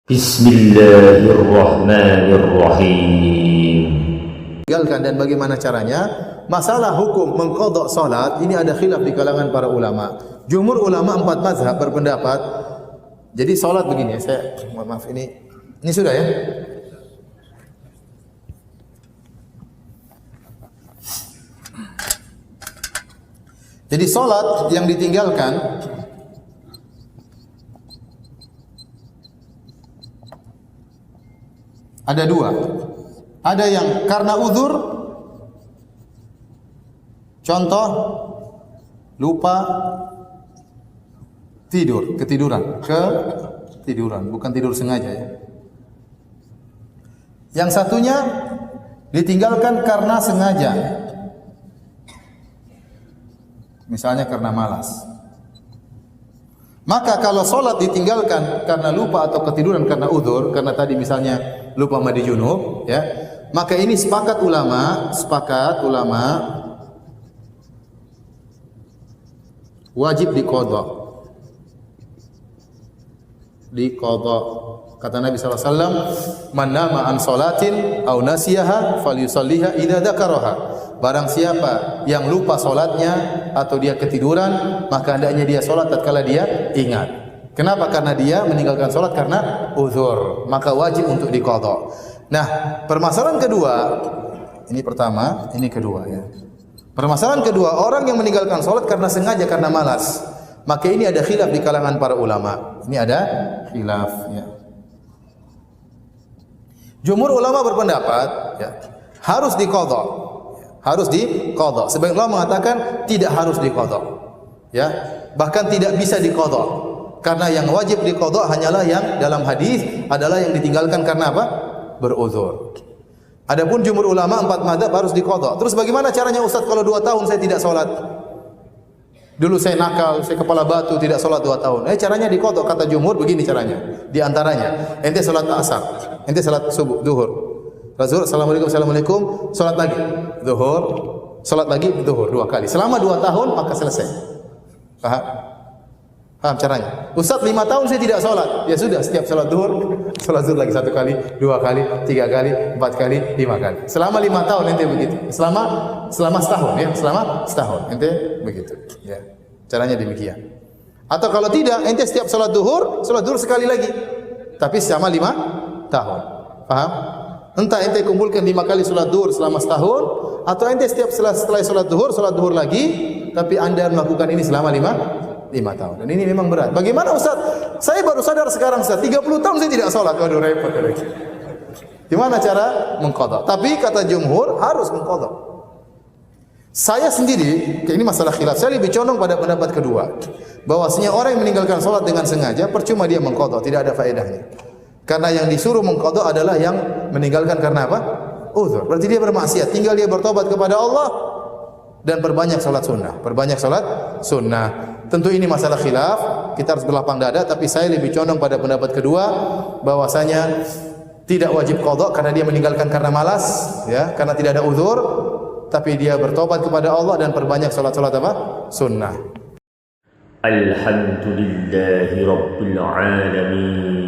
Bismillahirrahmanirrahim. Dan bagaimana caranya? Masalah hukum mengqadha salat ini ada khilaf di kalangan para ulama. Jumhur ulama 4 mazhab berpendapat. Jadi salat begini ya, saya maaf ini sudah ya. Jadi salat yang ditinggalkan ada dua. Ada yang karena uzur, contoh lupa ketiduran, bukan tidur sengaja ya. Yang satunya ditinggalkan karena sengaja. Misalnya karena malas. Maka kalau solat ditinggalkan karena lupa atau ketiduran karena uzur, karena tadi misalnya lupa mandi junub, ya, maka ini sepakat ulama wajib diqadha. Kata Nabi sallallahu alaihi wasallam, "Man nama an salatin aw nasiyaha falyusalliha idza dzakaraha." Barang siapa yang lupa salatnya atau dia ketiduran, maka hendaknya dia salat tatkala dia ingat. Kenapa? Karena dia meninggalkan salat karena uzur, maka wajib untuk diqadha. Nah, permasalahan kedua, ini pertama, ini kedua ya. Permasalahan kedua, orang yang meninggalkan salat karena sengaja, karena malas, maka ini ada khilaf di kalangan para ulama. Ini ada khilaf ya. Jumhur ulama berpendapat ya, harus diqadha. Sebagian ulama mengatakan tidak harus diqadha. Ya, bahkan tidak bisa diqadha. Karena yang wajib diqadha hanyalah yang dalam hadis adalah yang ditinggalkan karena apa? Beruzur. Adapun jumhur ulama 4 mazhab harus diqadha. Terus bagaimana caranya Ustaz kalau 2 tahun saya tidak salat? Dulu saya nakal, saya kepala batu, tidak salat 2 tahun. Caranya diqadha, kata jumhur begini caranya. Di antaranya, ente salat asar, ente salat subuh, zuhur. Zuhur, assalamualaikum, salat lagi, zuhur, salat lagi, zuhur 2 kali. Selama 2 tahun maka selesai. Paham caranya? Ustaz 5 tahun saya tidak salat. Ya sudah, setiap salat zuhur lagi 1 kali, 2 kali, 3 kali, 4 kali, 5 kali. Selama 5 tahun ente begitu. Selama setahun ya, selama setahun ente begitu. Ya. Caranya demikian. Atau kalau tidak, ente setiap salat zuhur sekali lagi. Tapi selama 5 tahun. Paham? Entah ente kumpulkan 5 kali salat zuhur selama setahun, atau ente setiap setelah salat zuhur lagi, tapi anda melakukan ini selama 5 tahun. Dan ini memang berat. Bagaimana Ustaz? Saya baru sadar sekarang Ustaz, 30 tahun saya tidak salat. Waduh, repot. Gimana cara mengqadha? Tapi kata jumhur harus mengqadha. Saya sendiri, ini masalah khilaf, saya lebih condong pada pendapat kedua. Bahwasanya orang yang meninggalkan salat dengan sengaja, percuma dia mengqadha, tidak ada faedahnya. Karena yang disuruh mengqadha adalah yang meninggalkan karena apa? Uzur. Berarti dia bermaksiat, tinggal dia bertobat kepada Allah dan perbanyak salat sunnah. Tentu ini masalah khilaf, kita harus berlapang dada, tapi saya lebih condong pada pendapat kedua bahwasanya tidak wajib qadha karena dia meninggalkan karena malas, ya, karena tidak ada uzur, tapi dia bertobat kepada Allah dan perbanyak salat apa? Sunnah. Alhamdulillahirabbil alamin.